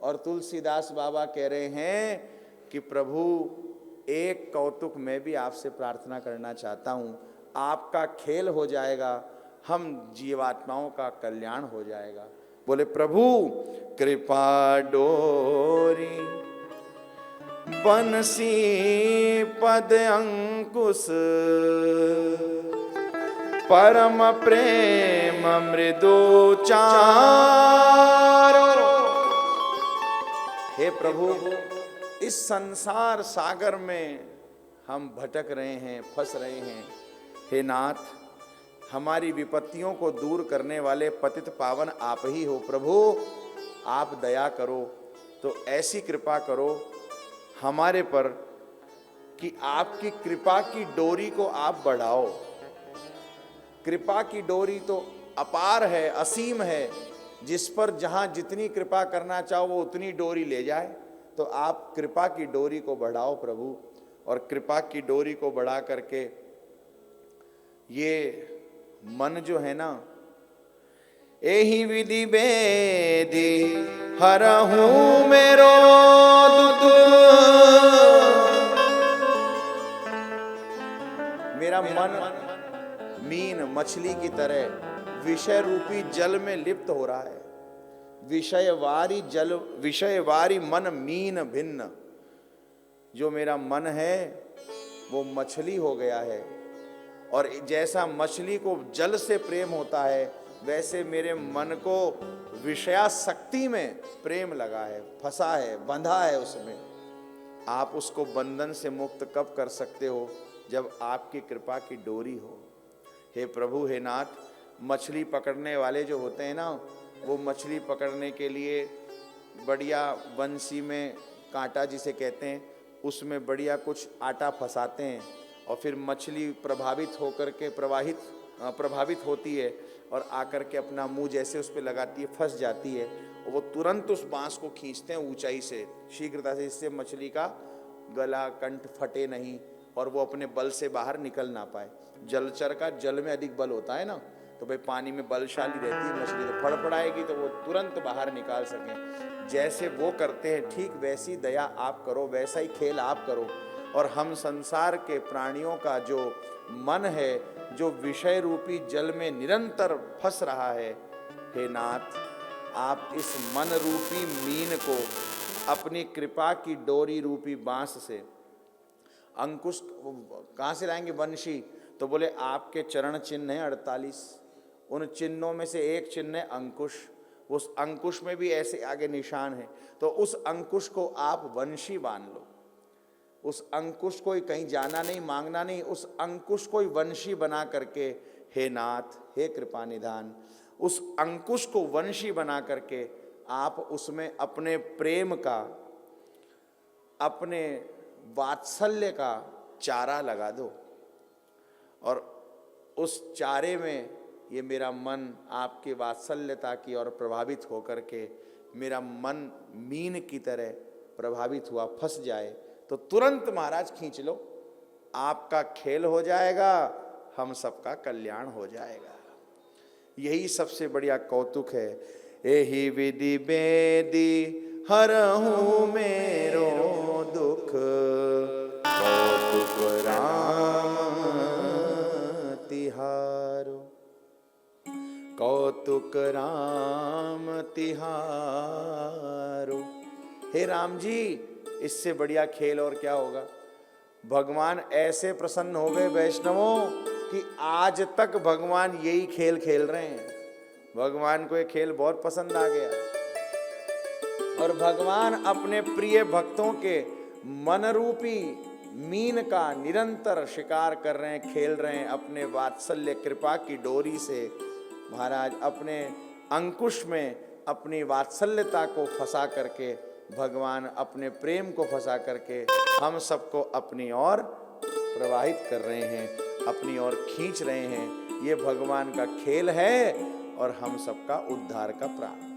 और तुलसीदास बाबा कह रहे हैं कि प्रभु एक कौतुक मैं भी आपसे प्रार्थना करना चाहता हूँ, आपका खेल हो जाएगा, हम जीवात्माओं का कल्याण हो जाएगा। बोले प्रभु कृपा डोरी बंसी पद अंकुश, परम प्रेम मृदु चार। हे प्रभु, इस संसार सागर में हम भटक रहे हैं, फंस रहे हैं। हे नाथ, हमारी विपत्तियों को दूर करने वाले पतित पावन आप ही हो। प्रभु आप दया करो, तो ऐसी कृपा करो हमारे पर कि आपकी कृपा की डोरी को आप बढ़ाओ। कृपा की डोरी तो अपार है, असीम है, जिस पर जहां जितनी कृपा करना चाहो वो उतनी डोरी ले जाए। तो आप कृपा की डोरी को बढ़ाओ प्रभु, और कृपा की डोरी को बढ़ा करके ये मन जो है ना, एही विधि बेदी हरहूं मेरो दुख। मेरा मन मीन मछली की तरह विषय रूपी जल में लिप्त हो रहा है। विषयवारी मन मीन भिन्न। जो मेरा मन है वो मछली हो गया है, और जैसा मछली को जल से प्रेम होता है, वैसे मेरे मन को विषयासक्ति में प्रेम लगा है, फंसा है, बंधा है उसमें। आप उसको बंधन से मुक्त कब कर सकते हो? जब आपकी कृपा की डोरी हो। हे प्रभु, हे नाथ, मछली पकड़ने वाले जो होते हैं ना, वो मछली पकड़ने के लिए बढ़िया बंसी में कांटा जिसे कहते हैं, उसमें बढ़िया कुछ आटा फंसाते हैं, और फिर मछली प्रभावित होकर के प्रभावित होती है, और आकर के अपना मुंह जैसे उस पर लगाती है, फंस जाती है, और वो तुरंत उस बांस को खींचते हैं ऊंचाई से, शीघ्रता से, इससे मछली का गला कंठ फटे नहीं और वो अपने बल से बाहर निकल ना पाए। जलचर का जल में अधिक बल होता है ना, तो भाई पानी में बलशाली रहती है मछली, तो फड़फड़ाएगी तो वो तुरंत बाहर निकाल सकें। जैसे वो करते हैं, ठीक वैसी दया आप करो, वैसा ही खेल आप करो। और हम संसार के प्राणियों का जो मन है, जो विषय रूपी जल में निरंतर फंस रहा है, हे नाथ, आप इस मन रूपी मीन को अपनी कृपा की डोरी रूपी बांस से अंकुश कहाँ से लाएंगे? वंशी। तो बोले आपके चरण चिन्ह हैं 48, उन चिन्हों में से एक चिन्ह है अंकुश। उस अंकुश में भी ऐसे आगे निशान है, तो उस अंकुश को आप वंशी बांध लो। उस अंकुश को कहीं जाना नहीं, मांगना नहीं, उस अंकुश को वंशी बना करके, हे नाथ, हे कृपा निधान, उस अंकुश को वंशी बना करके आप उसमें अपने प्रेम का, अपने वात्सल्य का चारा लगा दो, और उस चारे में ये मेरा मन आपके वात्सल्यता की ओर प्रभावित होकर के मेरा मन मीन की तरह प्रभावित हुआ, फंस जाए, तो तुरंत महाराज खींच लो, आपका खेल हो जाएगा, हम सबका कल्याण हो जाएगा। यही सबसे बढ़िया कौतुक है। एही विधि बेदी हरहूं मेरो दुख, कौतुक राम तिहारो, कौतुक राम तिहारो। हे राम जी, इससे बढ़िया खेल और क्या होगा? भगवान ऐसे प्रसन्न हो गए वैष्णवों कि आज तक भगवान यही खेल खेल रहे हैं। भगवान को ये खेल बहुत पसंद आ गया, और भगवान अपने प्रिय भक्तों के मन रूपी मीन का निरंतर शिकार कर रहे हैं, खेल रहे हैं अपने वात्सल्य कृपा की डोरी से। महाराज अपने अंकुश में अपनी वात्सल्यता को फंसा करके, भगवान अपने प्रेम को फंसा करके हम सबको अपनी ओर प्रवाहित कर रहे हैं, अपनी ओर खींच रहे हैं। ये भगवान का खेल है और हम सबका उद्धार का प्राण।